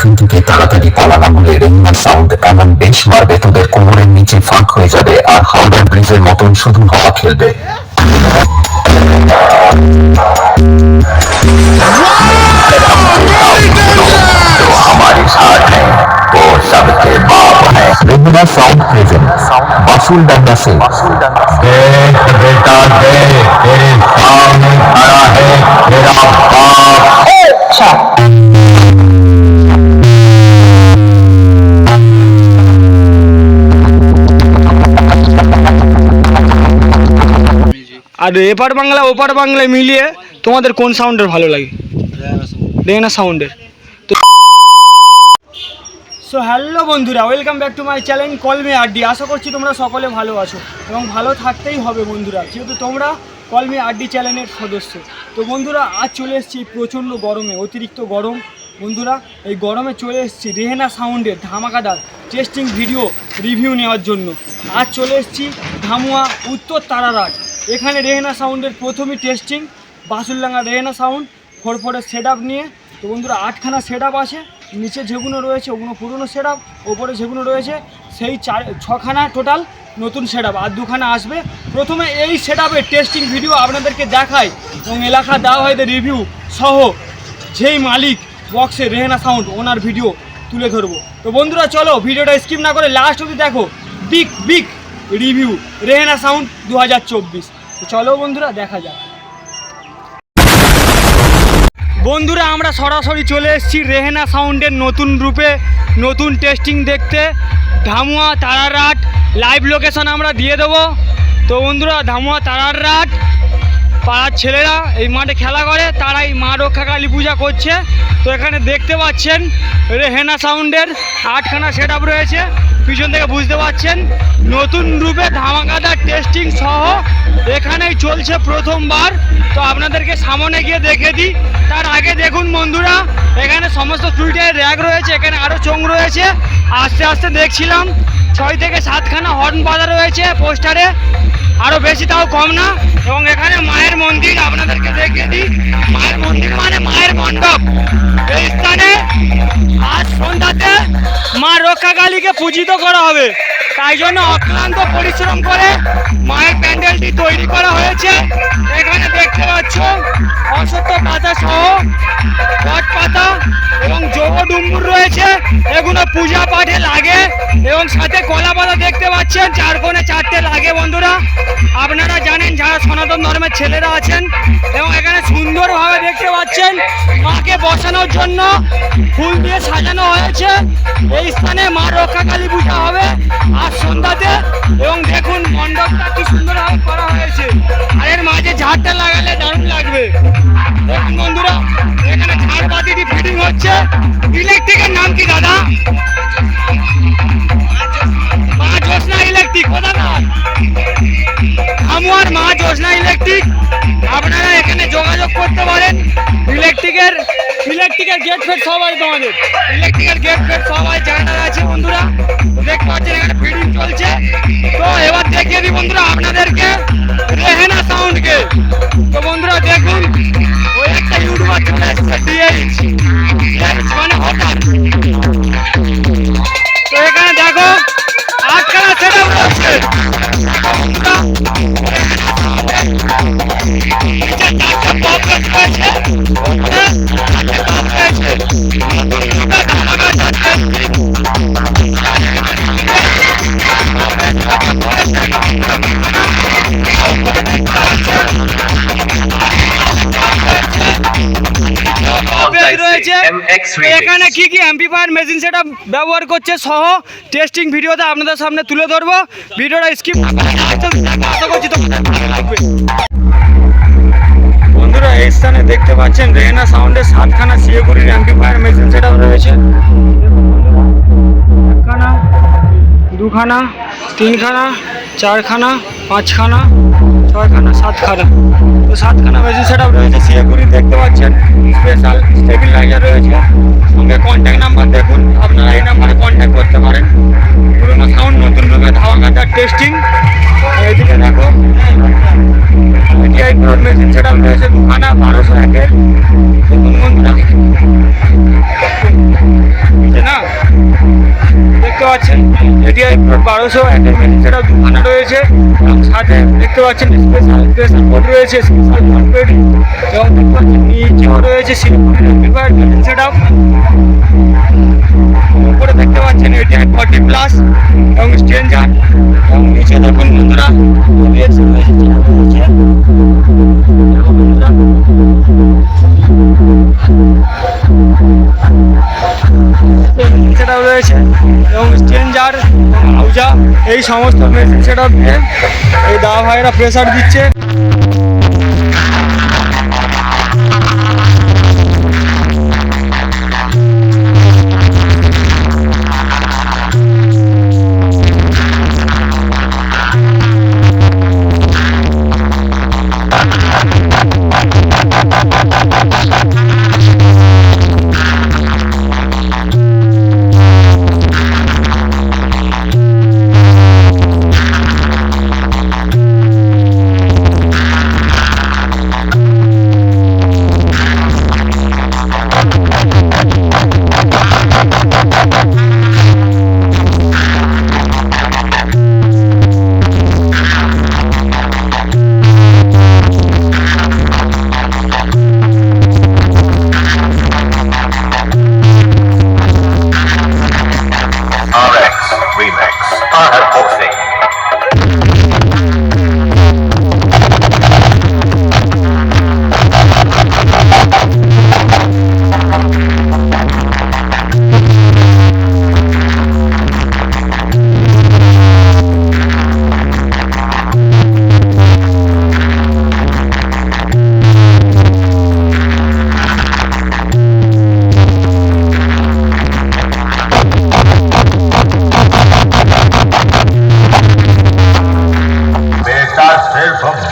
এখান থেকে তাড়াতাড়ি পালানো হলে রেহমান সাউন্ড এমন বেশ মারবে তোদের কোমরের নিচে ফাঁক হয়ে যাবে আর হাওড়া ব্রিজের মতন শুধু হাওয়া খেলবে। हमारे साथ है वो सबके बाप है। रेगुलर साउंड प्रेजेंट बासुल डंडा से देख बेटा दे तेरे सामने खड़ा है तेरा बाप। अच्छा আর এপার বাংলা ওপার বাংলায় মিলিয়ে তোমাদের কোন সাউন্ডের ভালো লাগে? রেহেনা সাউন্ডের। তো সো হ্যালো বন্ধুরা, welcome back to my channel call me Addy. আশা করছি তোমরা সকলে ভালো আছো এবং ভালো থাকতেই হবে বন্ধুরা, যেহেতু তোমরা কল মি আড্ডি চ্যানেলের সদস্য। তো বন্ধুরা আজ চলে এসেছি প্রচণ্ড গরমে, অতিরিক্ত গরম বন্ধুরা। এই গরমে চলে এসেছি রেহেনা সাউন্ডের ধামাকাদার টেস্টিং ভিডিও রিভিউ নেওয়ার জন্য। আজ চলে এসেছি ধামুয়া উত্তর তারারাট। এখানে রেহেনা সাউন্ডের প্রথমই টেস্টিং বাসুলডাঙ্গা রেহেনা সাউন্ড 4-4-এর সেট আপ নিয়ে। তো বন্ধুরা 8খানা সেট আপ আছে, নিচে যেগুলো রয়েছে ওগুলো পুরনো সেট আপ, ওপরে যেগুলো রয়েছে সেই 6খানা টোটাল নতুন সেট আপ, আর 2খানা আসবে। প্রথমে এই সেট আপের টেস্টিং ভিডিও আপনাদেরকে দেখাই এবং এলাকা দেওয়া হয় রিভিউ সহ যেই মালিক বক্সে রেহেনা সাউন্ড ওনার ভিডিও তুলে ধরবো। তো বন্ধুরা চলো ভিডিওটা স্কিপ না করে লাস্ট অবধি দেখো। বিগ রিভিউ রেহেনা সাউন্ড 2024। তো চলো বন্ধুরা দেখা যাক। বন্ধুরা আমরা সরাসরি চলে এসেছি রেহেনা সাউন্ডের নতুন রূপে নতুন টেস্টিং দেখতে ধামুয়া তারারাট। লাইভ লোকেশন আমরা দিয়ে দেবো। তো বন্ধুরা ধামুয়া তারারাট পাড়ার ছেলেরা এই মাঠে খেলা করে, তারাই মা রক্ষা কালী পূজা করছে। তো এখানে দেখতে পাচ্ছেন রেহেনা সাউন্ডের 8খানা সেট আপ রয়েছে, পিছন থেকে বুঝতে পাচ্ছেন নতুন রূপে ধামাকাদার টেস্টিং সহ এখানেই চলছে প্রথমবার। তো আপনাদেরকে সামনে গিয়ে দেখে দিই। তার আগে দেখুন বন্ধুরা এখানে সমস্ত টুইটারের র্যাক রয়েছে, এখানে আরও চোঙ রয়েছে। আস্তে আস্তে দেখছিলাম 6 থেকে 7খানা হর্ন বাঁধা রয়েছে পোস্টারে, আরও বেশি তাও কম না। এবং এখানে মায়ের মন্দির আপনাদেরকে দেখিয়ে দিই। মায়ের মন্দির মানে মায়ের মণ্ডপ। এই স্থানে আজ সন্ধ্যাতে মা রক্ষা কালীকে পূজিত করা হবে, তাই জন্য অক্লান্ত পরিশ্রম করে মায়ের প্যান্ডেলটি তৈরি করা হয়েছে। এখানে দেখতে পাচ্ছ অশ্বত্থ পাতা সহ বট পাতা এবং যোগ ডুম্বুর রয়েছে, এগুলো পূজা পাঠে লাগে। এবং সাথে কলা পাতা দেখতে পাচ্ছেন 4 কোণে 4টে লাগে বন্ধুরা। আপনারা জানেন যারা সনাতন ধর্মের ছেলেরা আছেন। এবং এখানে সুন্দরভাবে দেখতে পাচ্ছেন মাকে বসানোর জন্য ফুল দিয়ে সাজানো হয়েছে। এই স্থানে মা রক্ষা কালী পূজা হবে আর সন্ধ্যাতে। এবং দেখুন মণ্ডপটা কি সুন্দরভাবে করা হয়েছে, আর এর মাঝে ঝাড়টা লাগালে দারুণ লাগবে। দেখুন বন্ধুরা এখানে ঝাড়বাতিটি ফিটিং হচ্ছে। ইলেকট্রিকের নাম কি দাদা? মা জ্যোৎস্না ইলেকট্রিক। কোথাকার? ধামুয়ার মা জ্যোৎস্না ইলেকট্রিক। আপনারা এখানে যোগাযোগ করতে পারেন। ইলেকট্রিকের গেট ফেট সবাই তোমাদের ইলেকট্রিকের গেট ফেট সবাই জানার আছে বন্ধুরা। দেখতে পাচ্ছেন এখানে ফিটিং চলছে। তো এবার দেখিয়ে দিই বন্ধুরা আপনাদেরকে রেহেনা সাউন্ডকে। তো বন্ধুরা দেখুন ওই একটা ইউটিউবার চলে এসেছে ডিএইচ মানে হঠাৎ। তো এখানে দেখো 8খানা সেট আপ রয়েছে। এখানে কি কি অ্যাম্পলিফায়ার মেশিন সেটা ব্যবহার করছে সহ টেস্টিং ভিডিওতে আপনাদের সামনে তুলে ধরবো। ভিডিওটা স্কিপ আশা করছি বন্ধুরা এই স্থানে দেখতে পাচ্ছেন রেহেনা সাউন্ডের 7খানা সিএগুড়ির অ্যাম্পলিফায়ার মেশিন সেট রয়েছে। 1খানা 2খানা 3খানা 4খানা 5খানা 6খানা 7খানা। তো 7খানা মেশিন সেট রয়েছে সিএগুড়ি দেখতে পাচ্ছেন। স্পেশাল স্টেবিলাইজার রয়েছে, সঙ্গে কন্ট্যাক্ট নাম্বার দেখুন, আপনারা এই নাম্বারে কন্ট্যাক্ট করতে পারেন। পুরোনো সাউন্ড নতুন রূপে ধামাকাদার টেস্টিং। এইদিকে দেখো মেশিন সেট রয়েছে 2খানা 1201-এর। দেখুন বন্ধুরা পাচ্ছেন এটিআই 1200 একটা সেটা দুখানা রয়েছে, সাথে দেখতে পাচ্ছেন স্পেশাল বোর্ড রয়েছে, স্পেশাল কনফিগ এবং দেখতে পাচ্ছেন নিচেও রয়েছে সেট আপ। উপরে দেখতে পাচ্ছেন এটিআই 40+ এবং স্ট্রেঞ্জার এবং নিচে দেখুন বন্ধুরা সেটাও রয়েছে এবং স্ট্রেঞ্জার আউজা এই সমস্ত মেশিন সেটআপ দিয়ে এই দাদা ভাইরা প্রেসার দিচ্ছে।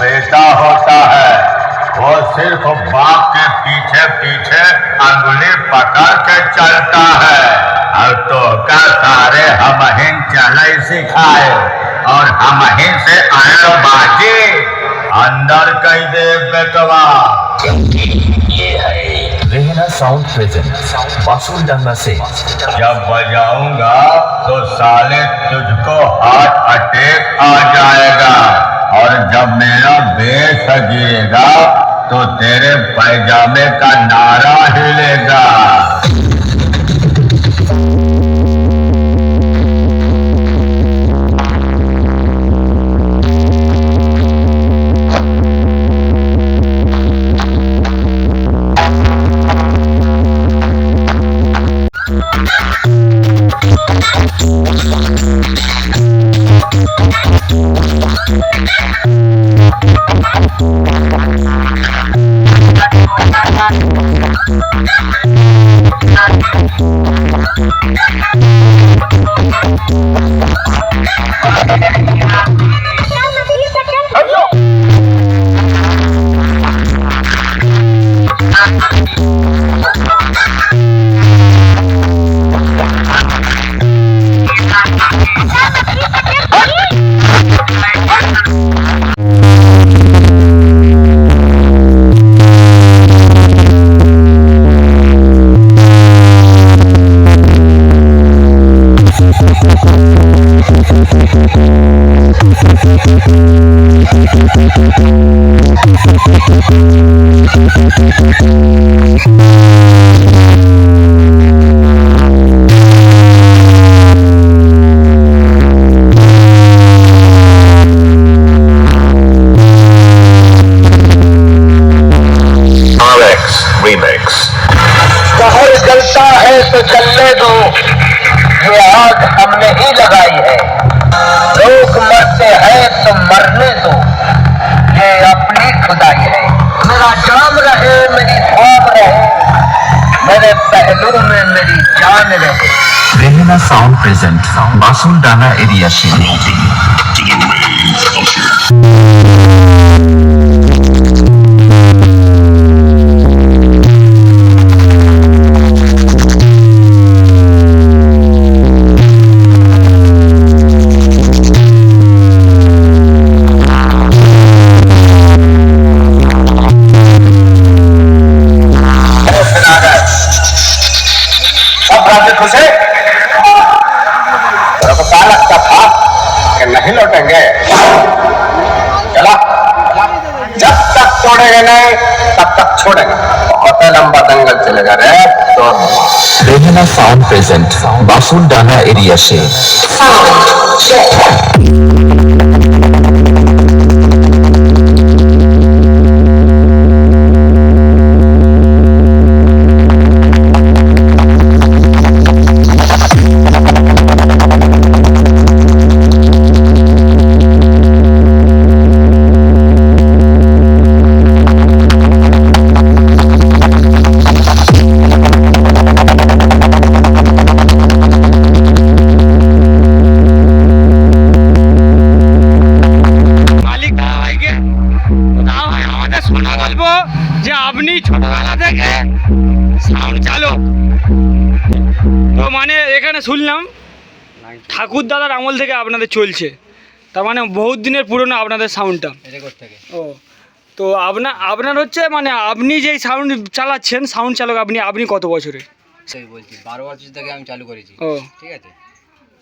बेटा होता है, वो सिर्फ बाप के पीछे पीछे अंगुली पकड़ के चलता है। और तो का सारे हम ही चले सिखाए और हम ही से आए बाजी अंदर कई दे बेटवा। ये है रेहना साउंड प्रेजेंट बासुल डंगा से। जब बजाऊंगा तो साले तुझको हार्ट अटैक आ जाएगा और जब मेरा बेस गिरेगा तो तेरे पैजामे का नारा हिलेगा। शहर जलता है तो चलने दो, ये आग हमने ही लगाई है। लोग मरते हैं तो मरने दो, ये अपनी खुदाई है। मेरा जाम रहे, मेरी ख्वाब रहे, मेरे पहलू में मेरी जान रहे। रेहना साउंड प्रेजेंट बासुल डाना एरिया से। खुश है नहीं लौटेंगे। चला, जब तक तोड़ेंगे नहीं तब तक छोड़ेंगे। बहुत लंबा दंगल चलेगा रे तो। रेहेना साउंड प्रेजेंट बासुलडांगा एरिया से। মালিক দাদাভাইকে দাদাভাই আমাদের শোনা গল্প যে আপনি ছোটবেলা থেকে সাউন্ড চালক। তো মানে এখানে শুনলাম ঠাকুর দাদার আমল থেকে আপনাদের চলছে, তার মানে বহুত দিনের পুরনো আপনাদের সাউন্ডটা। ও তো আপনার হচ্ছে মানে আপনি যেই সাউন্ড চালাচ্ছেন সাউন্ড চালক আপনি কত বছরের? সেই বলছি 12 বছর থেকে আমি চালু করেছি। ও ঠিক আছে,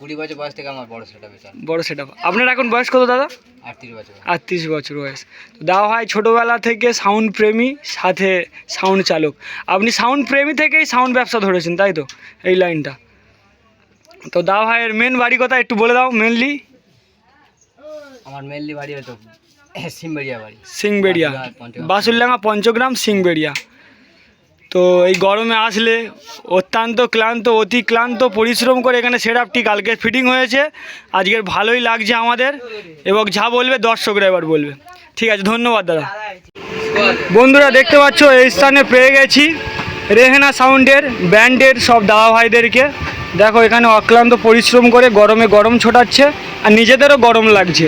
20 বছর বয়স থেকে আমার বড় সেটআপে চালু। বড় সেটআপ। আপনার এখন বয়স কত দাদা? 38 বছর। 38 বছর বয়স। তো দাদা ভাই ছোটোবেলা থেকে সাউন্ড প্রেমী সাথে সাউন্ড চালক। আপনি সাউন্ড প্রেমী থেকেই সাউন্ড ব্যবসা ধরেছেন তাই তো, এই লাইনটা। তো দাদা ভাইয়ের মেন বাড়ি কথা একটু বলে দাও মেনলি। আমার মেনলি বাড়ি হতো সিমবেড়িয়া বাড়ি। সিংবেড়িয়া, বাসুলডাঙ্গা পঞ্চগ্রাম সিংবেড়িয়া। তো এই গরমে আসলে অত্যন্ত ক্লান্ত, অতি ক্লান্ত পরিশ্রম করে এখানে সেটআপটি কালকে ফিটিং হয়েছে। আজকের ভালোই লাগছে আমাদের, এবং যা বলবে দর্শকরা এবার বলবে। ঠিক আছে, ধন্যবাদ দাদা। বন্ধুরা দেখতে পাচ্ছ এই স্থানে পেয়ে গেছি রেহেনা সাউন্ডের ব্যান্ডের সব দাদা ভাইদেরকে। দেখো এখানে অক্লান্ত পরিশ্রম করে গরমে গরম ছোটাচ্ছে, আর নিজেদেরও গরম লাগছে।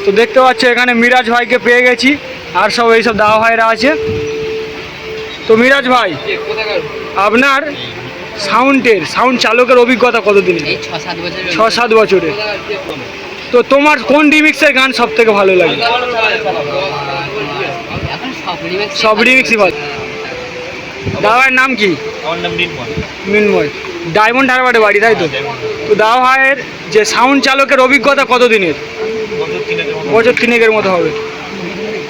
তো দেখতে পাচ্ছ এখানে মিরাজ ভাইকে পেয়ে গেছি, আর সব এইসব দাদা ভাইরা আছে। তো মিরাজ ভাই, আপনার সাউন্ড চালকের অভিজ্ঞতা কতদিন? এই 6-7 বছর। 6-7 বছরে। তো তোমার কোন রিমিক্সের গান সব থেকে ভালো লাগে? এখন সব রিমিক্সই ভালো। দাদা ভাইয়ের নাম কি? আমার নাম মিনময়। ডায়মন্ড হারবারে বাড়ি তাই তো? তো দাদা ভাইয়ের যে সাউন্ড চালকের অভিজ্ঞতা কতদিনের? বছর 3-এর মতো হবে।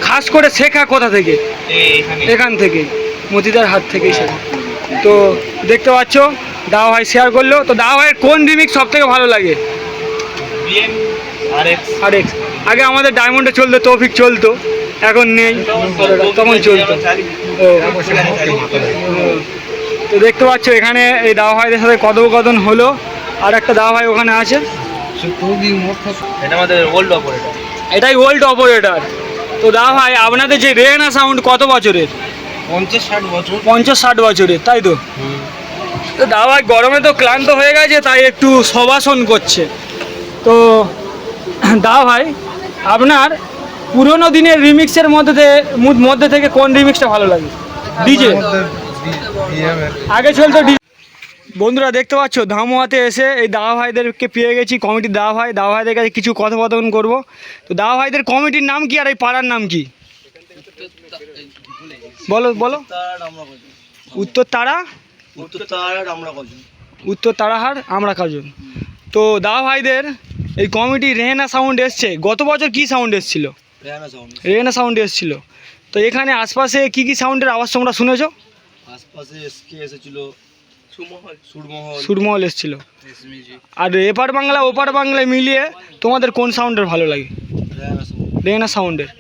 খাস করে শেখা কোথা থেকে? এখান থেকে, মতিদার হাত থেকেই শেখা। তো দেখতে পাচ্ছ দাদা ভাই শেয়ার করলো। তো দাদা ভাইয়ের কোন রিমিক্স সব থেকে ভালো লাগে? আরেক্স। আগে আমাদের ডায়মন্ডে চলতো, তৌফিক চলতো, এখন নেই, তখন চলতো। ও তো দেখতে পাচ্ছ এখানে এই দাদা ভাইদের সাথে কথোপকথন হলো। আর একটা দাদা ভাই ওখানে আছে, এটা আমাদের ওল্ড অপারেটর। এটাই ওল্ড অপারেটর। তো দাদা ভাই আপনাদের যে রেহেনা সাউন্ড কত বছরের? 50-60 বছর। 50-60 বছরের তাই তো? তো দাদা ভাই গরমে তো ক্লান্ত হয়ে গেছে, তাই একটু শবাসন করছে। তো দাদা ভাই আপনার পুরোনো দিনের রিমিক্সের মধ্যে থেকে কোন রিমিক্সটা ভালো লাগে? ডিজে আগে চলতো ডিজে। বন্ধুরা দেখতে পাচ্ছ ধামুয়াতে এসে এই দাদা ভাইদেরকে পেয়ে গেছি, কমিটির দাদা ভাইদের কাছে কিছু কথোপকথন করবো। তো দাদা ভাইদের কমিটির নাম কি আর এই পাড়ার নাম কি? বলো। উত্তর তারাহার আমরা কাজন। তো দাদা ভাইদের এই কমিটি রেহেনা সাউন্ড এসছে। গত বছর কি সাউন্ড এসছিল? রেহেনা সাউন্ড এসছিল। তো এখানে আশপাশে কি সাউন্ডের আওয়াজ তোমরা শুনেছো? আশপাশে এসকে এসেছিল, সুরমহল এসছিল। আর এপার বাংলা ওপার বাংলায় মিলিয়ে তোমাদের কোন সাউন্ডের ভালো লাগে? রেহেনা সাউন্ডের।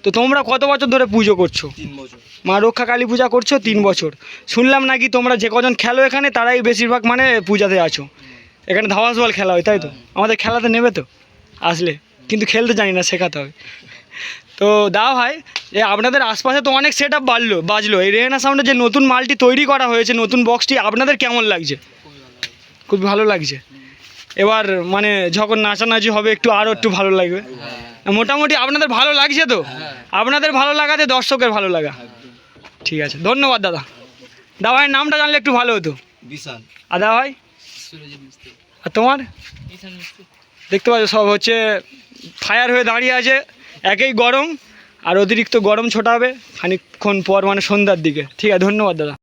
তো তোমরা কত বছর ধরে পুজো করছো? 3 বছর। মা রক্ষা কালী পূজা করছো 3 বছর। শুনলাম নাকি তোমরা যে কজন খেলো এখানে তারাই বেশিরভাগ মানে পূজাতে আছো। এখানে ধাওয়াস বল খেলা হয় তাই তো? আমাদের খেলাতে নেবে তো আসলে, কিন্তু খেলতে জানি না, শেখাতে হবে। তো দাদা ভাই আপনাদের আশপাশে তো অনেক সেট আপ বাজলো, এই রেহেনা সাউন্ডের যে নতুন মালটি তৈরি করা হয়েছে, নতুন বক্সটি আপনাদের কেমন লাগছে? খুব ভালো লাগছে। এবার মানে যখন নাচানাচি হবে আরও একটু ভালো লাগবে। মোটামুটি আপনাদের ভালো লাগছে তো? আপনাদের ভালো লাগাতে দর্শকের ভালো লাগা। ঠিক আছে, ধন্যবাদ দাদা। দাদা ভাইয়ের নামটা জানলে একটু ভালো হতো। বিশাল। আর দাদা ভাই? আর তোমার? দেখতে পাচ্ছ সব হচ্ছে ফায়ার হয়ে দাঁড়িয়ে আছে। একেই গরম, আর অতিরিক্ত গরম ছোটাবে খানিকক্ষণ পর মানে সন্ধ্যার দিকে। ঠিক আছে, ধন্যবাদ দাদা।